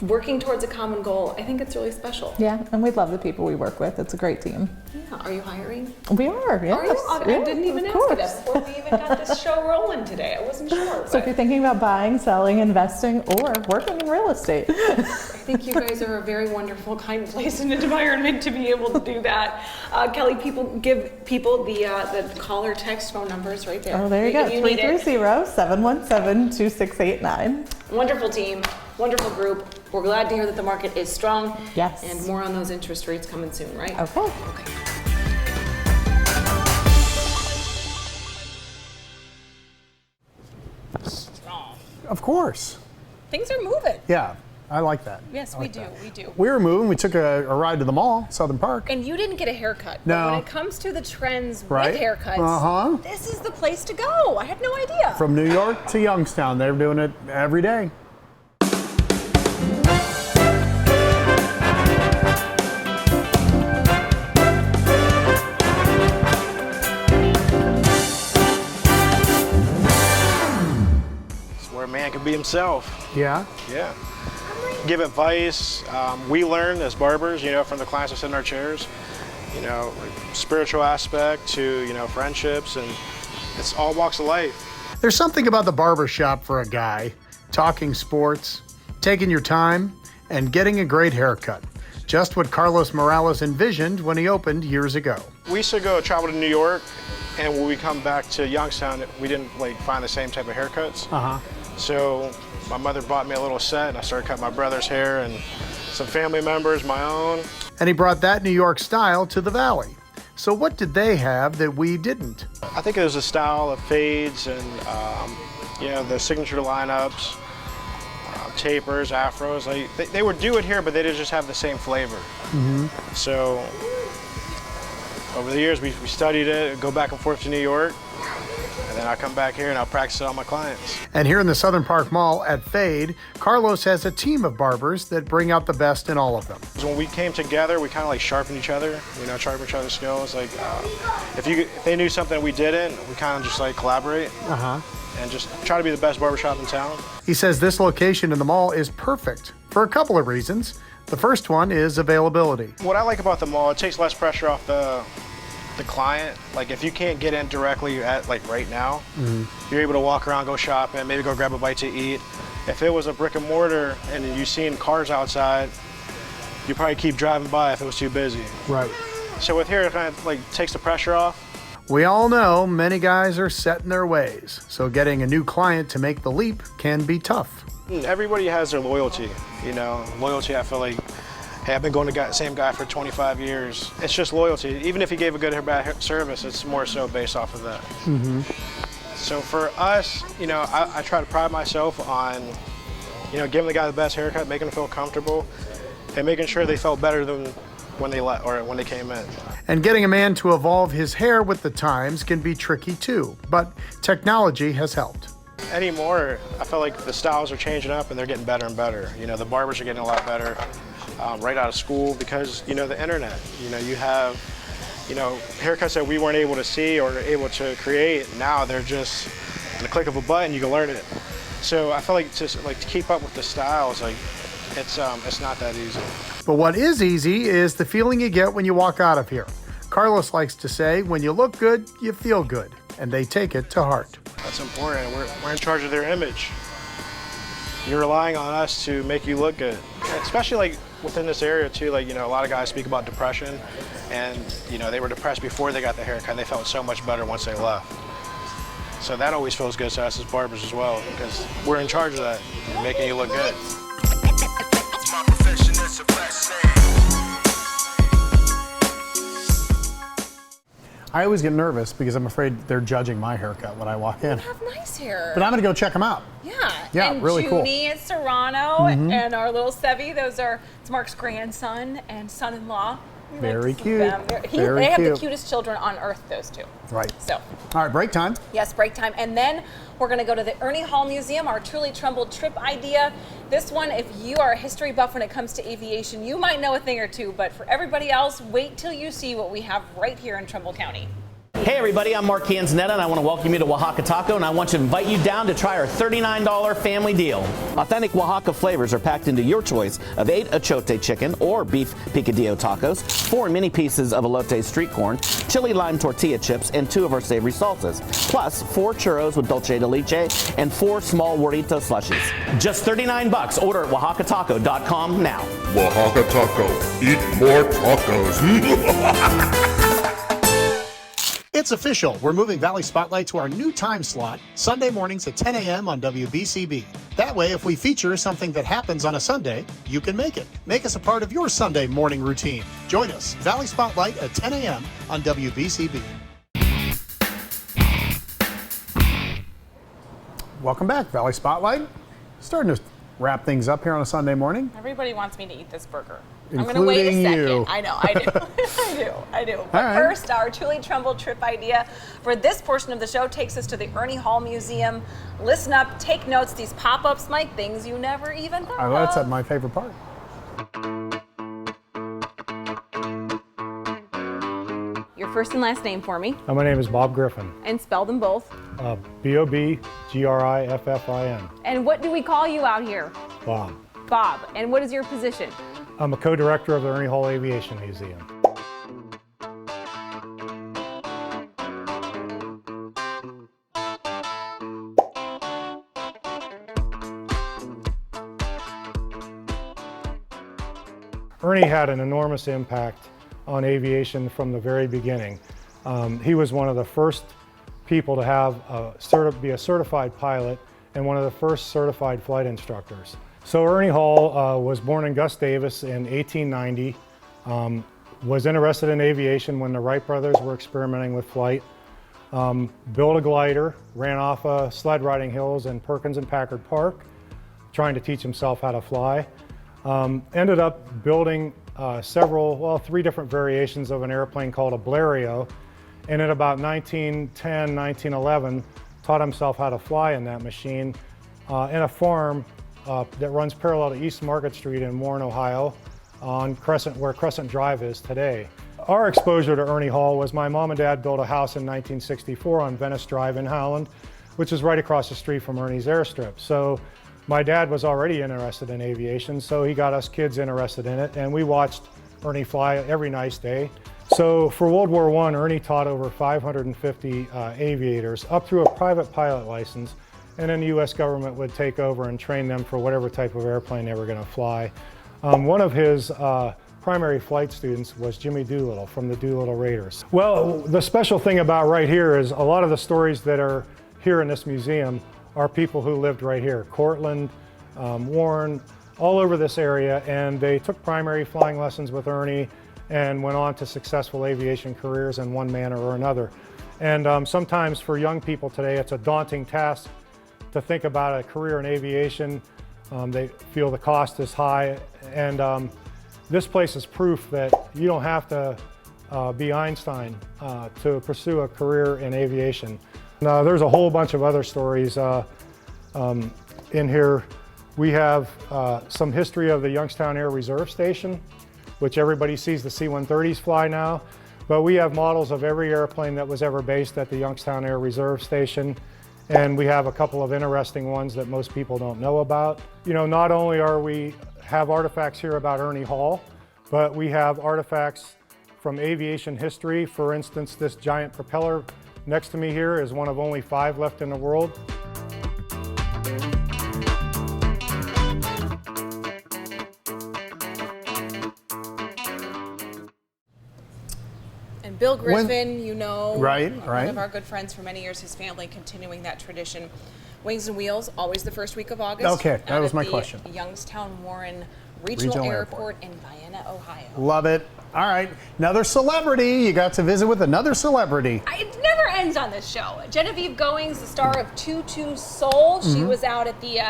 working towards a common goal, I think it's really special. Yeah, and we love the people we work with. It's a great team. Yeah, are you hiring? We are, yes. Are you? I Yeah, didn't even of ask you course. that before we even got this show rolling today. I wasn't sure. So if you're thinking about buying, selling, investing, or working in real estate. I think you guys are a very wonderful, kind place and environment to be able to do that. Kelly, give people the call or text phone numbers right there. Oh, there you go. If you need it. 330-717-2689. Wonderful team, wonderful group. We're glad to hear that the market is strong. Yes. And more on those interest rates coming soon, right? Okay. Of course. Things are moving. Yeah, I like that. Yes, we do. We do. We were moving. We took a ride to the mall, Southern Park. And you didn't get a haircut. No. But when it comes to the trends Right. with haircuts, this is the place to go. I had no idea. From New York to Youngstown, they're doing it every day. Where a man can be himself. Yeah. Yeah. Give advice. We learn as barbers, from the clients that sit in our chairs, like spiritual aspect to, friendships, and it's all walks of life. There's something about the barber shop for a guy, talking sports, taking your time, and getting a great haircut. Just what Carlos Morales envisioned when he opened years ago. We used to go travel to New York, and when we come back to Youngstown, we didn't find the same type of haircuts. So my mother bought me a little set, and I started cutting my brother's hair and some family members, my own. And he brought that New York style to the Valley. So what did they have that we didn't? I think it was a style of fades and the signature lineups, tapers, afros. They would do it here, but they didn't just have the same flavor. So over the years, we studied it, go back and forth to New York, and then I come back here and I'll practice it on my clients. And here in the Southern Park Mall at Fade, Carlos has a team of barbers that bring out the best in all of them. So when we came together, we kind of sharpened each other, sharpen each other's skills. If they knew something we didn't, we kind of just collaborate. And just try to be the best barbershop in town. He says this location in the mall is perfect for a couple of reasons. The first one is availability. What I like about the mall, it takes less pressure off the client. If you can't get in directly at right now, you're able to walk around, go shopping, maybe go grab a bite to eat. If it was a brick and mortar and you seen cars outside, you probably keep driving by if it was too busy. Right. So with here, it kind of takes the pressure off. We all know many guys are set in their ways, so getting a new client to make the leap can be tough. Everybody has their loyalty, Loyalty, I feel like, hey, I've been going to the same guy for 25 years. It's just loyalty. Even if you gave a good or bad service, it's more so based off of that. So for us, I try to pride myself on, giving the guy the best haircut, making him feel comfortable, and making sure they felt better than when they came in. And getting a man to evolve his hair with the times can be tricky too, but technology has helped. Anymore, I feel like the styles are changing up and they're getting better and better. The barbers are getting a lot better right out of school because, the internet. You have, haircuts that we weren't able to see or able to create. Now they're just, in the click of a button, you can learn it. So I feel like to keep up with the styles, it's not that easy. But what is easy is the feeling you get when you walk out of here. Carlos likes to say, when you look good, you feel good, and they take it to heart. That's important. We're in charge of their image. You're relying on us to make you look good, especially within this area too. A lot of guys speak about depression, and they were depressed before they got the haircut. They felt so much better once they left. So that always feels good to us as barbers as well, because we're in charge of that, making you look good. I always get nervous because I'm afraid they're judging my haircut when I walk in. You have nice hair. But I'm gonna go check them out. Yeah, and really cool. Junie at Serrano and our little Sevi, it's Mark's grandson and son-in-law. Very cute. They have the cute. cutest children on earth, those two. Right. So. All right, break time. Yes, break time. And then we're going to go to the Ernie Hall Museum, our truly Trumbull trip idea. This one, if you are a history buff when it comes to aviation, you might know a thing or two, but for everybody else, wait till you see what we have right here in Trumbull County. Hey everybody, I'm Mark Canzanetta and I want to welcome you to Oaxaca Taco, and I want to invite you down to try our $39 family deal. Authentic Oaxaca flavors are packed into your choice of 8 achote chicken or beef picadillo tacos, 4 mini pieces of elote street corn, chili lime tortilla chips, and 2 of our savory salsas, plus 4 churros with dulce de leche and 4 small burrito slushies. Just $39. Order at oaxacataco.com now. Oaxaca Taco. Eat more tacos. It's official. We're moving Valley Spotlight to our new time slot, Sunday mornings at 10 a.m. on WBCB. That way, if we feature something that happens on a Sunday, you can make it. Make us a part of your Sunday morning routine. Join us, Valley Spotlight at 10 a.m. on WBCB. Welcome back, Valley Spotlight. Starting to wrap things up here on a Sunday morning. Everybody wants me to eat this burger. I'm going to wait a second. You. I know, I do. I do. But right. First, our truly Trumbull trip idea for this portion of the show takes us to the Ernie Hall Museum. Listen up, take notes. These pop-ups, Mike, things you never even thought of. That's my favorite part. Your first and last name for me. My name is Bob Griffin. And spell them both. B-O-B-G-R-I-F-F-I-N. And what do we call you out here? Bob. Bob. And what is your position? I'm a co-director of the Ernie Hall Aviation Museum. Ernie had an enormous impact on aviation from the very beginning. He was one of the first people to have be a certified pilot and one of the first certified flight instructors. So Ernie Hall was born in Gus Davis in 1890, was interested in aviation when the Wright brothers were experimenting with flight, built a glider, ran off sled riding hills in Perkins and Packard Park, trying to teach himself how to fly. Ended up building 3 different variations of an airplane called a Blériot, and in about 1910, 1911, taught himself how to fly in that machine in a farm that runs parallel to East Market Street in Warren, Ohio, on where Crescent Drive is today. Our exposure to Ernie Hall was my mom and dad built a house in 1964 on Venice Drive in Howland, which is right across the street from Ernie's airstrip. So my dad was already interested in aviation, so he got us kids interested in it, and we watched Ernie fly every nice day. So for World War I, Ernie taught over 550 aviators up through a private pilot license, and then the U.S. government would take over and train them for whatever type of airplane they were going to fly. One of his primary flight students was Jimmy Doolittle from the Doolittle Raiders. Well, the special thing about right here is a lot of the stories that are here in this museum are people who lived right here. Cortland, Warren, all over this area, and they took primary flying lessons with Ernie and went on to successful aviation careers in one manner or another. And sometimes for young people today, it's a daunting task to think about a career in aviation. They feel the cost is high, and this place is proof that you don't have to be Einstein to pursue a career in aviation. There's a whole bunch of other stories in here. We have some history of the Youngstown Air Reserve Station, which everybody sees the C-130s fly now, but we have models of every airplane that was ever based at the Youngstown Air Reserve Station, and we have a couple of interesting ones that most people don't know about. You know, not only have artifacts here about Ernie Hall, but we have artifacts from aviation history. For instance, this giant propeller next to me here is one of only 5 left in the world. And Bill Griffin, right. One of our good friends for many years, his family continuing that tradition. Wings and Wheels, always the first week of August. Okay, that was my question. Youngstown Warren Regional Airport in Vienna, Ohio. Love it. All right, another celebrity. You got to visit with another celebrity. It never ends on this show. Genevieve Goings, the star of Tutu Soul. She was out at the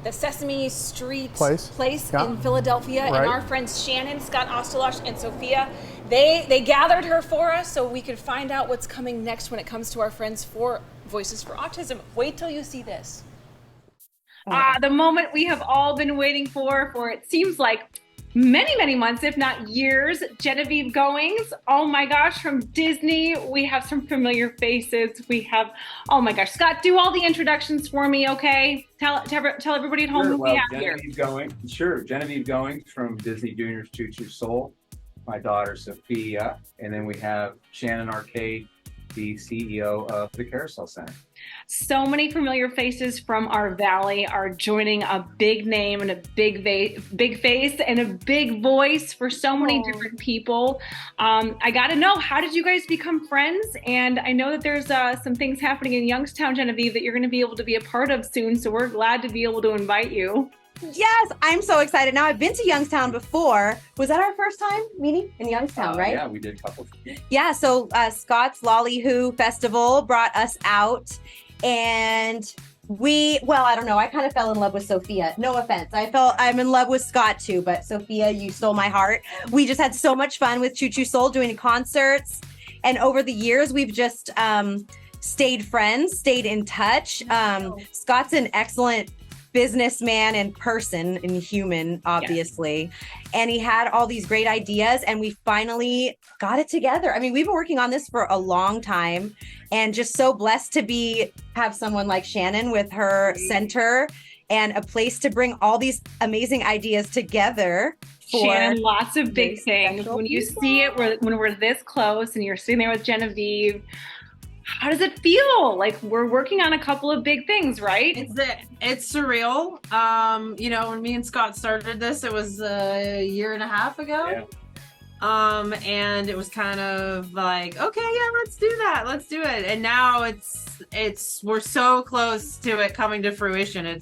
the Sesame Street Place. Yeah. in Philadelphia, Right. and our friends Shannon, Scott Ostelosh, and Sophia, they gathered her for us so we could find out what's coming next when it comes to our friends for Voices for Autism. Wait till you see this. The moment we have all been waiting for it seems like many months, if not years. Genevieve Goings, oh my gosh, from Disney. We have some familiar faces. We have, oh my gosh, Scott, do all the introductions for me, okay? Tell everybody at home who we have here. Genevieve Goings from Disney Junior's Choo Choo Soul. My daughter Sophia, and then we have Shannon Arcade, the CEO of the Carousel Center. So many familiar faces from our valley are joining a big name and a big face and a big voice for so many different people. I got to know, how did you guys become friends? And I know that there's some things happening in Youngstown, Genevieve, that you're going to be able to be a part of soon. So we're glad to be able to invite you. Yes, I'm so excited. Now, I've been to Youngstown before. Was that our first time meeting in Youngstown, right? Yeah, we did a couple. Yeah, so Scott's Lollyhoo Festival brought us out, and I don't know, I kind of fell in love with Sophia. No offense. I'm in love with Scott too, but Sophia, you stole my heart. We just had so much fun with Choo Choo Soul doing concerts, and over the years, we've just stayed friends, stayed in touch. Scott's an excellent businessman and person and human, obviously. Yes. And he had all these great ideas, and we finally got it together. I mean, we've been working on this for a long time, and just so blessed to have someone like Shannon with her center and a place to bring all these amazing ideas together. Shannon, lots of big things. When you see it, when we're this close and you're sitting there with Genevieve, how does it feel? Like, we're working on a couple of big things, right? It's surreal. When me and Scott started this, it was a year and a half ago. Yeah. And it was kind of like, okay, yeah, let's do that. Let's do it. And now we're so close to it coming to fruition.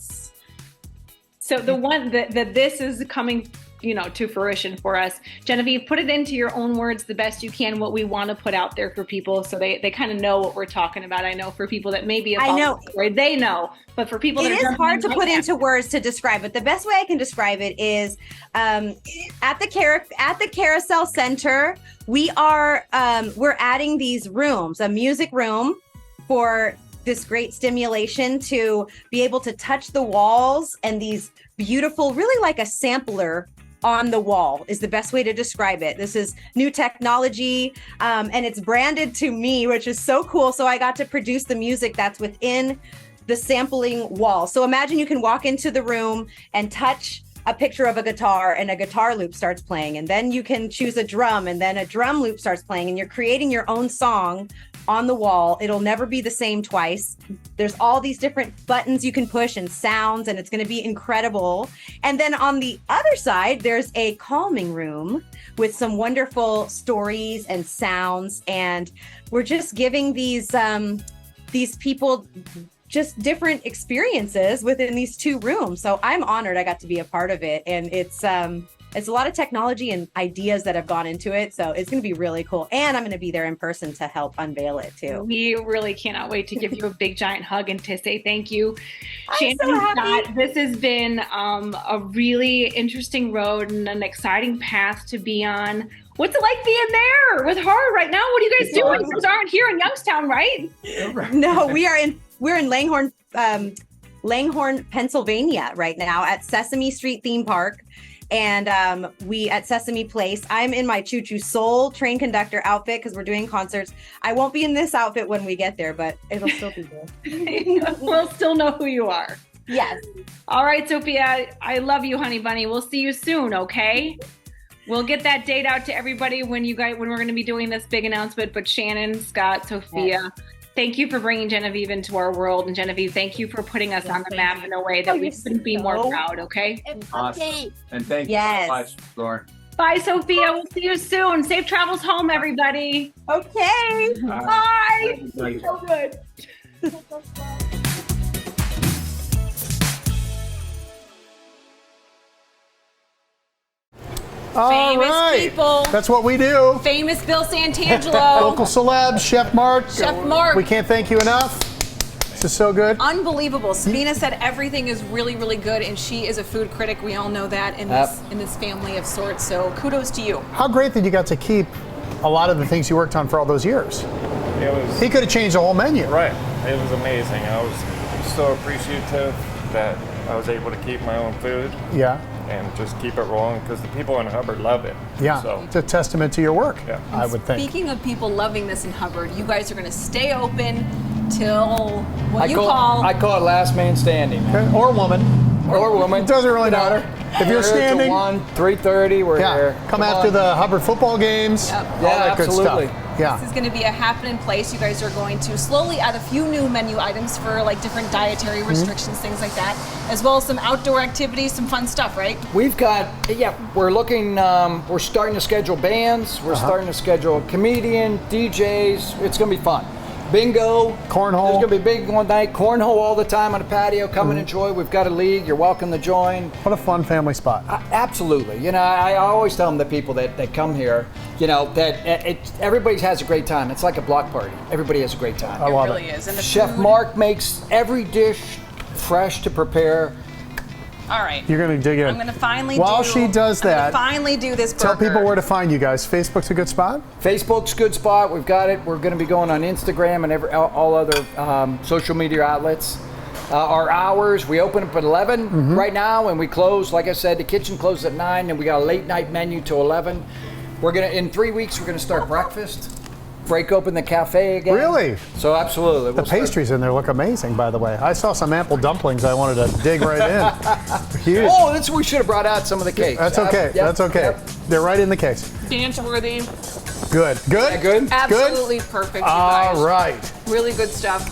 So the one that this is coming to fruition for us. Genevieve, put it into your own words the best you can, what we want to put out there for people so they kind of know what we're talking about. I know for people that maybe they know, but for people it is hard to put into words to describe it. The best way I can describe it is at the Carousel Center, we're adding these rooms, a music room for this great stimulation to be able to touch the walls, and these beautiful, really like a sampler on the wall is the best way to describe it. This is new technology, and it's branded to me, which is so cool. So I got to produce the music that's within the sampling wall. So imagine you can walk into the room and touch a picture of a guitar, and a guitar loop starts playing, and then you can choose a drum, and then a drum loop starts playing, and you're creating your own song on the wall. It'll never be the same twice. There's all these different buttons you can push and sounds, and it's going to be incredible. And then on the other side, there's a calming room with some wonderful stories and sounds, and we're just giving these people just different experiences within these two rooms. So I'm honored I got to be a part of it, and it's a lot of technology and ideas that have gone into it. So it's going to be really cool. And I'm going to be there in person to help unveil it too. We really cannot wait to give you a big giant hug and to say thank you. I'm so happy. This has been a really interesting road and an exciting path to be on. What's it like being there with her right now? What are you guys doing? You guys aren't here in Youngstown, right? No, we're in Langhorne, Pennsylvania right now at Sesame Street Theme Park. And we at Sesame Place, I'm in my Choo Choo Soul train conductor outfit because we're doing concerts. I won't be in this outfit when we get there, but it'll still be there. We'll still know who you are. Yes. All right, Sophia, I love you, honey bunny. We'll see you soon, okay? We'll get that date out to everybody when we're going to be doing this big announcement. But Shannon, Scott, Sophia, thank you for bringing Genevieve into our world. And Genevieve, thank you for putting us on the map in a way that we couldn't be more proud, okay? Awesome. And thank you so much, Lauren. Bye, Sophia. We'll see you soon. Safe travels home, everybody. Okay. Bye. Bye. So good. Famous people. That's what we do. Famous Bill Santangelo. Local celebs, Chef Mark. Chef Mark. We can't thank you enough. This is so good. Unbelievable. Sabina said everything is really, really good, and she is a food critic. We all know that in this family of sorts. So kudos to you. How great that you got to keep a lot of the things you worked on for all those years. It was. He could have changed the whole menu. Right. It was amazing. I was so appreciative that I was able to keep my own food. Yeah. And just keep it rolling because the people in Hubbard love it. Yeah, So. it's a testament to your work, Yeah. I would think. Speaking of people loving this in Hubbard, you guys are going to stay open till I call it last man standing. Okay. Or woman. Or woman. It doesn't really matter. If you're standing. 3:30, we're here. Come after the Hubbard football games. Yep. All that good stuff. Yeah. This is going to be a happening place. You guys are going to slowly add a few new menu items for like different dietary restrictions, things like that, as well as some outdoor activities, some fun stuff, right? We've got, we're looking, we're starting to schedule bands, we're starting to schedule comedian, DJs, it's gonna be fun. Bingo, cornhole. There's gonna be big one night, cornhole all the time on the patio, come and enjoy. We've got a league, you're welcome to join. What a fun family spot. Absolutely, you know, I always tell them, the people that come here, you know, that everybody has a great time. It's like a block party. Everybody has a great time. I love really is. And the Chef food- Mark makes every dish fresh to prepare. All right. You're going to dig in. I'm going to finally While she does that, finally do this burger. tell people where to find you guys. Facebook's a good spot? Facebook's a good spot. We've got it. We're going to be going on Instagram and all other social media outlets. Our hours, we open up at 11 right now, and we close, like I said, the kitchen closes at 9, and we got a late night menu till 11. We're going to, in 3 weeks, we're going to start breakfast. Break open the cafe again. Really? So absolutely. The pastries in there look amazing, by the way. I saw some ample dumplings I wanted to dig right in. Huge. Oh, we should have brought out some of the cakes. That's okay. That's okay. Yep. They're right in the case. Dance worthy. Good. Good? Yeah, good. Absolutely perfect, you guys. All right. Really good stuff.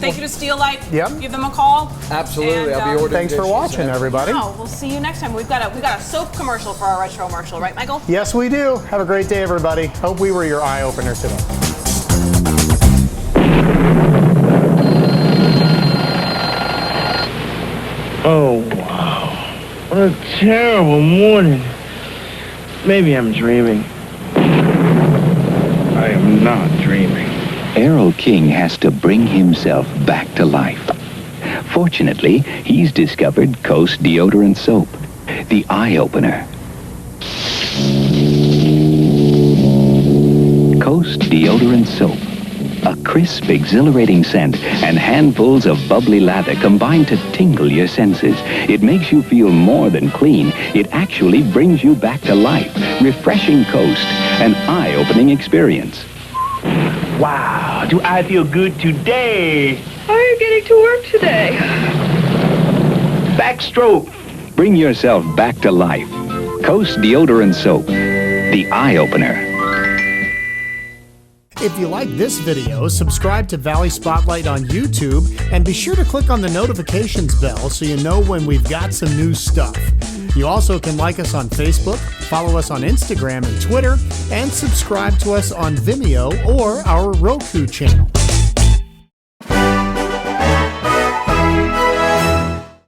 Thank you to Steel Light. Yep. Give them a call. Absolutely. And, I'll be ordering Thanks for dishes. watching, everybody. No, we'll see you next time. We got a soap commercial for our retro commercial, right, Michael? Yes, we do. Have a great day, everybody. Hope we were your eye opener today. Oh, wow. What a terrible morning. Maybe I'm dreaming. I am not dreaming. Errol King has to bring himself back to life. Fortunately, he's discovered Coast Deodorant Soap, the eye-opener. Coast Deodorant Soap. A crisp, exhilarating scent and handfuls of bubbly lather combine to tingle your senses. It makes you feel more than clean. It actually brings you back to life. Refreshing Coast, an eye-opening experience. Wow, do I feel good today? How are you getting to work today? Backstroke. Bring yourself back to life. Coast Deodorant Soap, the eye-opener. If you like this video, subscribe to Valley Spotlight on YouTube and be sure to click on the notifications bell so you know when we've got some new stuff. You also can like us on Facebook, follow us on Instagram and Twitter, and subscribe to us on Vimeo or our Roku channel.